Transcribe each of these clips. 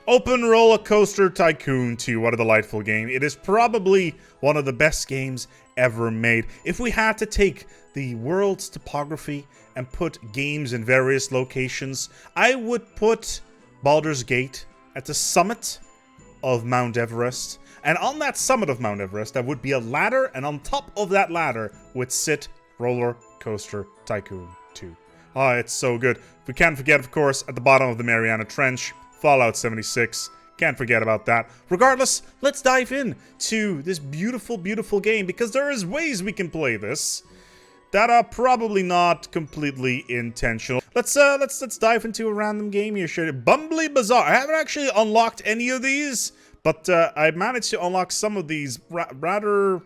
Open Roller Coaster Tycoon 2, what a delightful game. It is probably one of the best games ever made. If we had to take the world's topography and put games in various locations, I would put Baldur's Gate at the summit of Mount Everest. And on that summit of Mount Everest, there would be a ladder, and on top of that ladder would sit Roller Coaster Tycoon 2. Oh, it's so good. We can't forget, of course, at the bottom of the Mariana Trench, Fallout 76. Can't forget about that. Regardless, let's dive in to this beautiful, beautiful game, because there is ways we can play this that are probably not completely intentional. Let's dive into a random game here. Bumbly Bazaar. I haven't actually unlocked any of these, but I managed to unlock some of these rather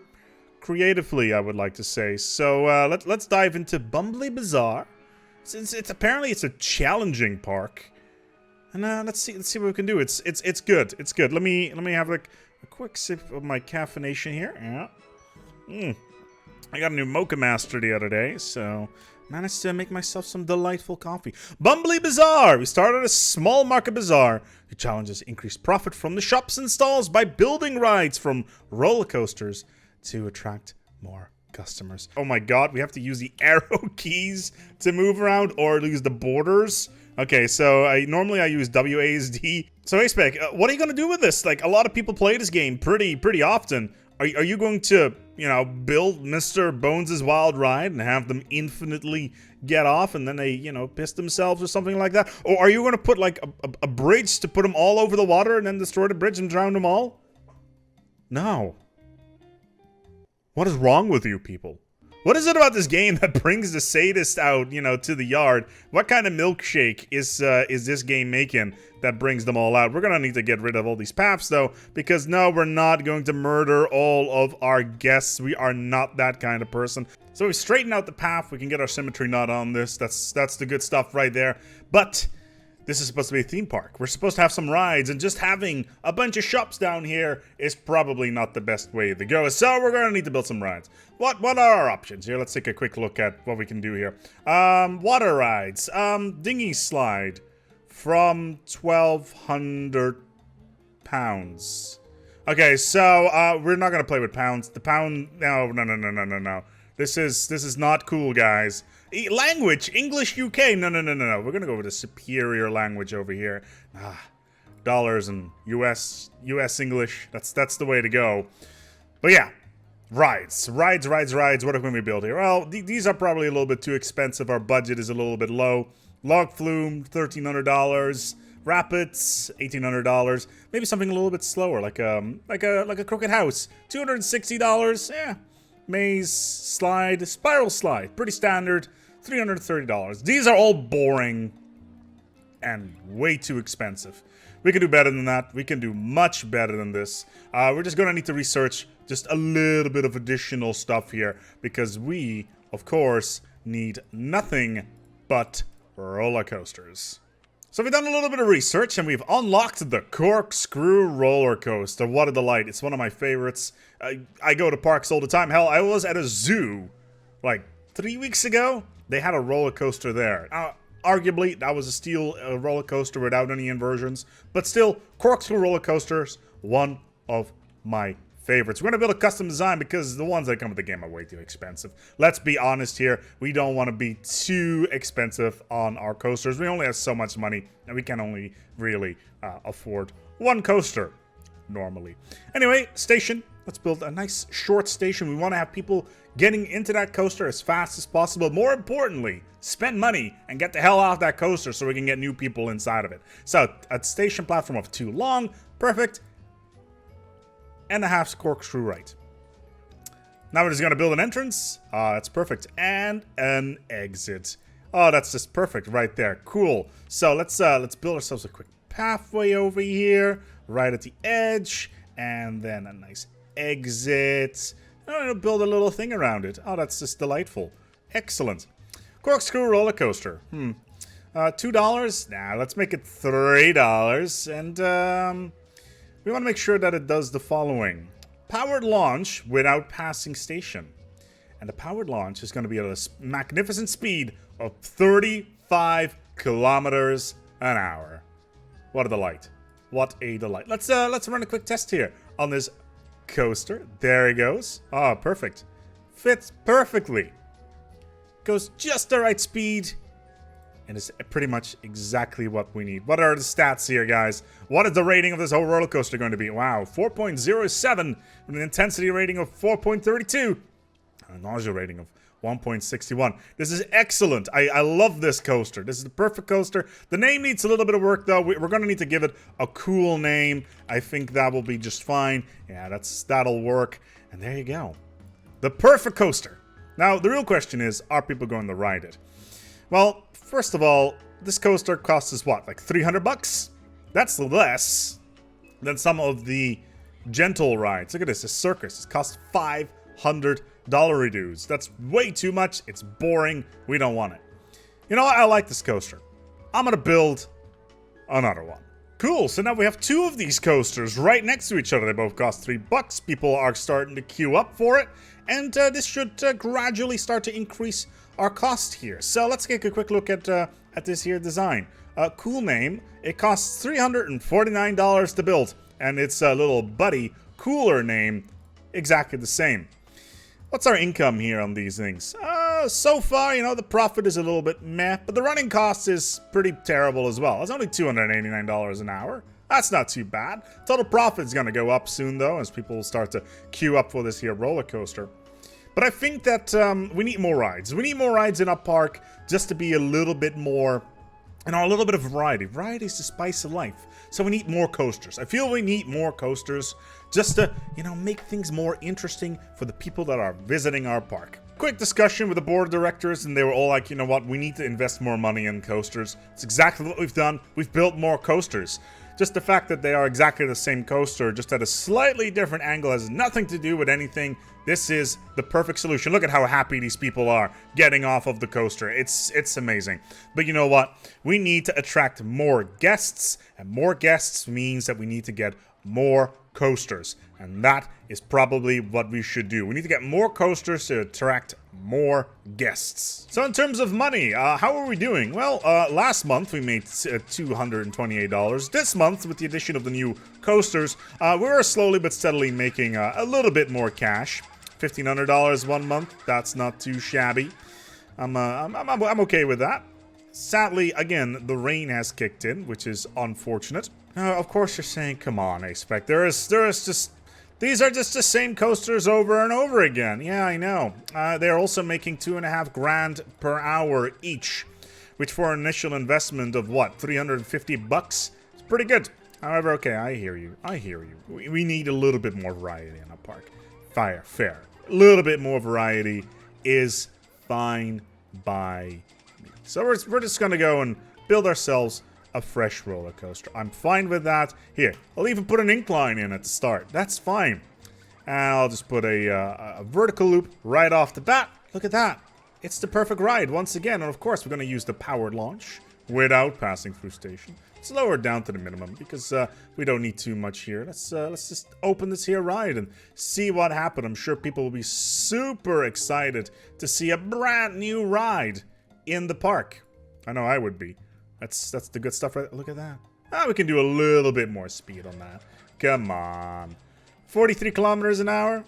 creatively, I would like to say. So let's dive into Bumbly Bazaar. It's apparently a challenging park. And let's see what we can do. It's good. It's good. Let me have a quick sip of my caffeination here. Yeah. I got a new Mocha Master the other day, so managed to make myself some delightful coffee. Bumbly Bazaar. We started a small market bazaar. The challenges increase profit from the shops and stalls by building rides from roller coasters to attract more customers. Oh my god, we have to use the arrow keys to move around or use the borders. Okay, so normally I use WASD. So ASpec, what are you going to do with this? Like, a lot of people play this game pretty often. Are you going to, you know, build Mr. Bones' Wild Ride and have them infinitely get off and then they, you know, piss themselves or something like that? Or are you going to put, like, a bridge to put them all over the water and then destroy the bridge and drown them all? No. What is wrong with you people? What is it about this game that brings the sadist out, you know, to the yard? What kind of milkshake is this game making that brings them all out? We're gonna need to get rid of all these paths, though, because no, we're not going to murder all of our guests. We are not that kind of person. So we straighten out the path. We can get our symmetry knot on this. That's the good stuff right there. But this is supposed to be a theme park. We're supposed to have some rides, and just having a bunch of shops down here is probably not the best way to go. So we're going to need to build some rides. What are our options here? Let's take a quick look at what we can do here. Water rides. Dinghy slide from 1,200 pounds. Okay, so we're not going to play with pounds. The pound... No. This is not cool, guys. Language, English UK. No. We're gonna go with a superior language over here. Dollars and US English. That's the way to go. But yeah, rides. What can we build here? Well, these are probably a little bit too expensive. Our budget is a little bit low. Log flume, $1,300. Rapids, $1,800. Maybe something a little bit slower, like a crooked house, $260. Yeah. Maze slide, spiral slide, pretty standard, $330. These are all boring and way too expensive. We can do better than that. We can do much better than this. We're just gonna need to research just a little bit of additional stuff here, because we, of course, need nothing but roller coasters. So we've done a little bit of research and we've unlocked the Corkscrew roller coaster. What a delight. It's one of my favorites. I go to parks all the time. Hell, I was at a zoo like 3 weeks ago. They had a roller coaster there. Arguably, that was a steel roller coaster without any inversions. But still, Corkscrew roller coasters, one of my favorites. We're going to build a custom design because the ones that come with the game are way too expensive. Let's be honest here. We don't want to be too expensive on our coasters. We only have so much money and we can only really afford one coaster normally. Anyway, station. Let's build a nice short station. We want to have people getting into that coaster as fast as possible. More importantly, spend money and get the hell off that coaster so we can get new people inside of it. So a station platform of 2 long, perfect. And a half corkscrew right. Now we're just gonna build an entrance. That's perfect. And an exit. Oh, that's just perfect right there. Cool. So let's build ourselves a quick pathway over here, right at the edge, and then a nice exit. I'm gonna build a little thing around it. Oh, that's just delightful. Excellent. Corkscrew roller coaster. $2. Nah, let's make it $3. And we want to make sure that it does the following. Powered launch without passing station. And the powered launch is going to be at a magnificent speed of 35 kilometers an hour. What a delight. What a delight. Let's run a quick test here on this coaster. There he goes. Oh, perfect. Fits perfectly. Goes just the right speed. And it's pretty much exactly what we need. What are the stats here, guys? What is the rating of this whole roller coaster going to be? Wow, 4.07 with an intensity rating of 4.32. And a nausea rating of 1.61. This is excellent. I love this coaster. This is the perfect coaster. The name needs a little bit of work, though. We're going to need to give it a cool name. I think that will be just fine. Yeah, that'll work. And there you go. The perfect coaster. Now, the real question is, are people going to ride it? Well, first of all, this coaster costs us what, like 300 bucks? That's less than some of the gentle rides. Look at this, a circus. It costs $500 dues. That's way too much. It's boring. We don't want it. You know what? I like this coaster. I'm gonna build another one. Cool, so now we have two of these coasters right next to each other. They both cost $3. People are starting to queue up for it. And this should gradually start to increase our cost here. So let's take a quick look at this here design. Cool name. It costs $349 to build. And its little buddy, cooler name, exactly the same. What's our income here on these things? So far, you know, the profit is a little bit meh, but the running cost is pretty terrible as well. It's only $289 an hour. That's not too bad. Total profit is going to go up soon, though, as people start to queue up for this here roller coaster. But I think that we need more rides. We need more rides in our park just to be a little bit more, you know, a little bit of variety. Variety is the spice of life. So we need more coasters. I feel we need more coasters just to, you know, make things more interesting for the people that are visiting our park. Quick discussion with the board of directors, and they were all like, you know what, we need to invest more money in coasters. It's exactly what we've done. We've built more coasters. Just the fact that they are exactly the same coaster, just at a slightly different angle, has nothing to do with anything. This is the perfect solution. Look at how happy these people are getting off of the coaster. It's amazing. But you know what? We need to attract more guests, and more guests means that we need to get more coasters. And that is probably what we should do. We need to get more coasters to attract more guests. So in terms of money, how are we doing? Well, last month we made $228. This month, with the addition of the new coasters, we're slowly but steadily making a little bit more cash. $1,500 one month. That's not too shabby. I'm okay with that. Sadly, again, the rain has kicked in, which is unfortunate. Of course, you're saying, come on, ASpec. These are just the same coasters over and over again. Yeah, I know. They're also making $2.5 grand per hour each, which for an initial investment of what, 350 bucks? It's pretty good. However, okay, I hear you. We need a little bit more variety in our park. Fair. A little bit more variety is fine by me. So we're just gonna go and build ourselves a fresh roller coaster. I'm fine with that. Here, I'll even put an incline in at the start. That's fine. And I'll just put a vertical loop right off the bat. Look at that. It's the perfect ride once again. And of course, we're going to use the powered launch without passing through station. Let's lower it down to the minimum because we don't need too much here. Let's just open this here ride and see what happened. I'm sure people will be super excited to see a brand new ride in the park. I know I would be. That's the good stuff, right? Look at that. We can do a little bit more speed on that. Come on. 43 kilometers an hour.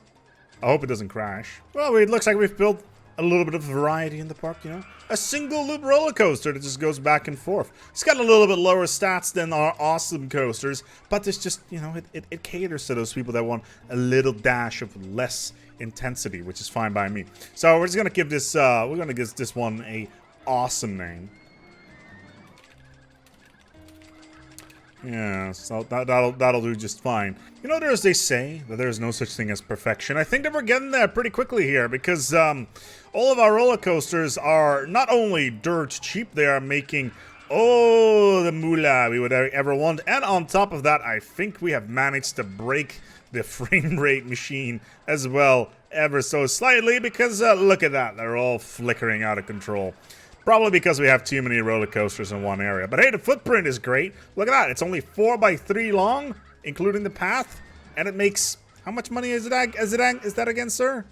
I hope it doesn't crash. Well, it looks like we've built a little bit of variety in the park, you know? A single loop roller coaster that just goes back and forth. It's got a little bit lower stats than our awesome coasters, but it's just, you know, it caters to those people that want a little dash of less intensity, which is fine by me. So we're just gonna give this, this one a awesome name. Yeah, so that'll do just fine. You know, they say that there's no such thing as perfection. I think that we're getting there pretty quickly here because all of our roller coasters are not only dirt cheap, they are making all the moolah we would ever want. And on top of that, I think we have managed to break the frame rate machine as well ever so slightly because look at that. They're all flickering out of control. Probably because we have too many roller coasters in one area. But hey, the footprint is great. Look at that. It's only 4x3 long, including the path. And it makes... How much money is that again, sir?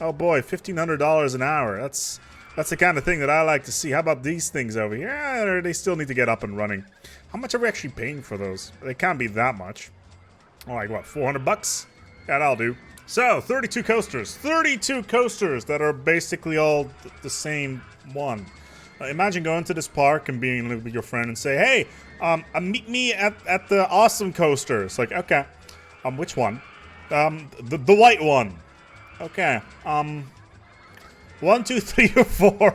Oh boy, $1,500 an hour. That's the kind of thing that I like to see. How about these things over here? Yeah, they still need to get up and running. How much are we actually paying for those? They can't be that much. Oh, like what, 400 bucks? Yeah, that'll do. So, 32 coasters. 32 coasters that are basically all the same one. Imagine going to this park and being with your friend and say, hey, meet me at the awesome coaster. It's like, okay. Which one? The white one. Okay. 1, 2, 3, or 4.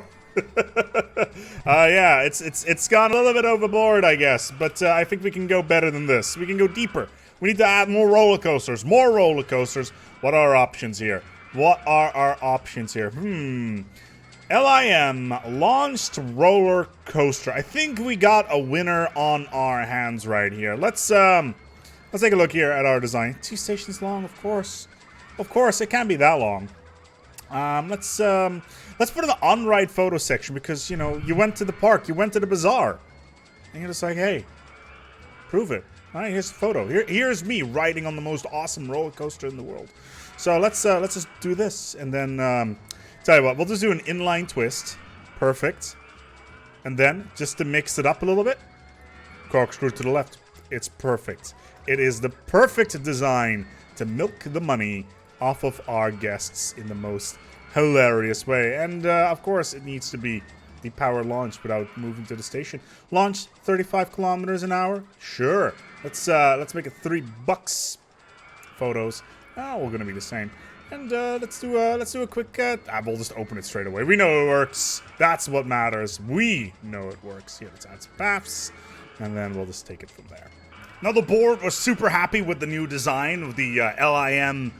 Yeah, it's gone a little bit overboard, I guess. But I think we can go better than this. We can go deeper. We need to add more roller coasters. More roller coasters. What are our options here? What are our options here? LIM launched roller coaster. I think we got a winner on our hands right here. Let's take a look here at our design. 2 stations long, of course. Of course, it can't be that long. Let's put in the on-ride photo section because, you know, you went to the park, you went to the bazaar. And you're just like, hey, prove it. All right, here's the photo. Here's me riding on the most awesome roller coaster in the world. So let's just do this, and then tell you what, we'll just do an inline twist. Perfect. And then just to mix it up a little bit, corkscrew to the left. It's perfect. It is the perfect design to milk the money off of our guests in the most hilarious way. And of course, it needs to be the power launch without moving to the station. Launch 35 kilometers an hour. Sure. Let's make it $3 photos. All gonna be the same. And let's do a quick. We'll just open it straight away. We know it works. That's what matters. We know it works. Here, let's add some paths, and then we'll just take it from there. Now the board was super happy with the new design of the LIM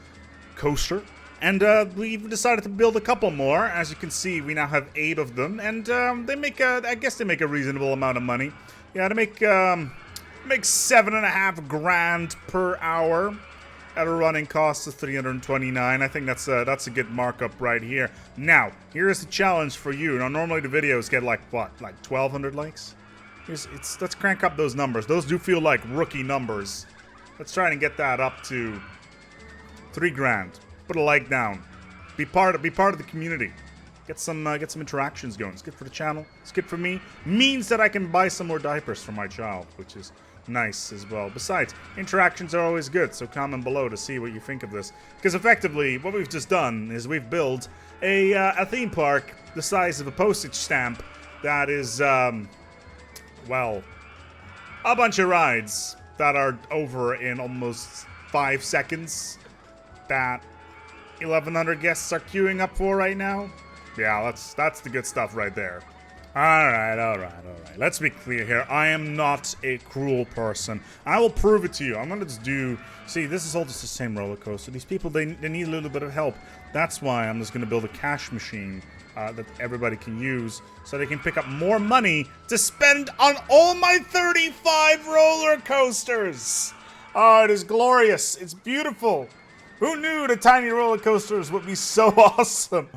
coaster, and we've decided to build a couple more. As you can see, we now have 8 of them, and they make I guess they make a reasonable amount of money. Yeah, to make 7.5 grand per hour at a running cost of 329. I think that's a good markup right here. Now, here's the challenge for you. Now, normally the videos get like what, like 1,200 likes. Let's crank up those numbers. Those do feel like rookie numbers. Let's try and get that up to 3 grand. Put a like down. Be part of the community. Get some interactions going. It's good for the channel. It's good for me. Means that I can buy some more diapers for my child, which is nice as well. Besides, interactions are always good, so comment below to see what you think of this. Because effectively, what we've just done is we've built a theme park the size of a postage stamp that is, well, a bunch of rides that are over in almost 5 seconds that 1,100 guests are queuing up for right now. Yeah, that's the good stuff right there. Alright. Let's be clear here. I am not a cruel person. I will prove it to you. I'm gonna just do... See, this is all just the same roller coaster. These people, they need a little bit of help. That's why I'm just gonna build a cash machine that everybody can use so they can pick up more money to spend on all my 35 roller coasters. Oh, it is glorious. It's beautiful. Who knew the tiny roller coasters would be so awesome?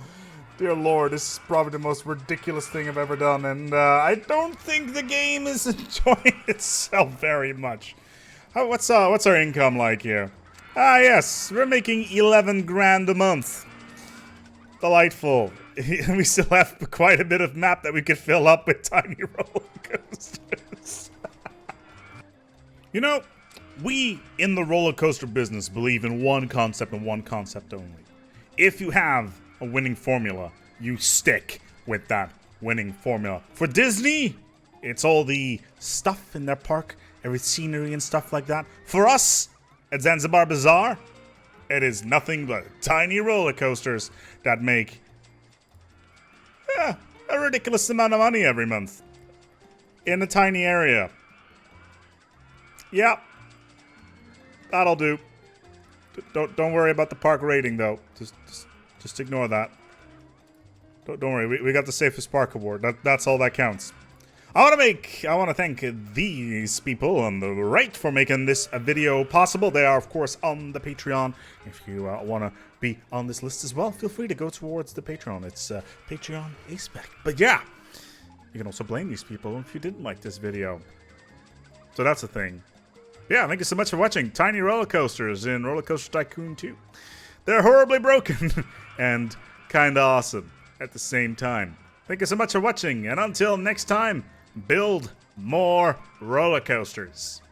Dear Lord, this is probably the most ridiculous thing I've ever done, and I don't think the game is enjoying itself very much. What's our income like here? Yes, we're making 11 grand a month. Delightful. We still have quite a bit of map that we could fill up with tiny roller coasters. You know, we in the roller coaster business believe in one concept and one concept only. If you have a winning formula, you stick with that winning formula. For Disney, it's all the stuff in their park, every scenery and stuff like that. For us, at Zanzibar Bazaar, it is nothing but tiny roller coasters that make a ridiculous amount of money every month in a tiny area. Yep, that'll do. Don't worry about the park rating though. Just ignore that. Don't worry, we got the safest park award. That's all that counts. I want to thank these people on the right for making this video possible. They are, of course, on the Patreon. If you want to be on this list as well, feel free to go towards the Patreon. It's Patreon ASpec. But yeah, you can also blame these people if you didn't like this video. So that's the thing. Yeah, thank you so much for watching Tiny Roller Coasters in Roller Coaster Tycoon 2. They're horribly broken and kind of awesome at the same time. Thank you so much for watching, and until next time, build more roller coasters.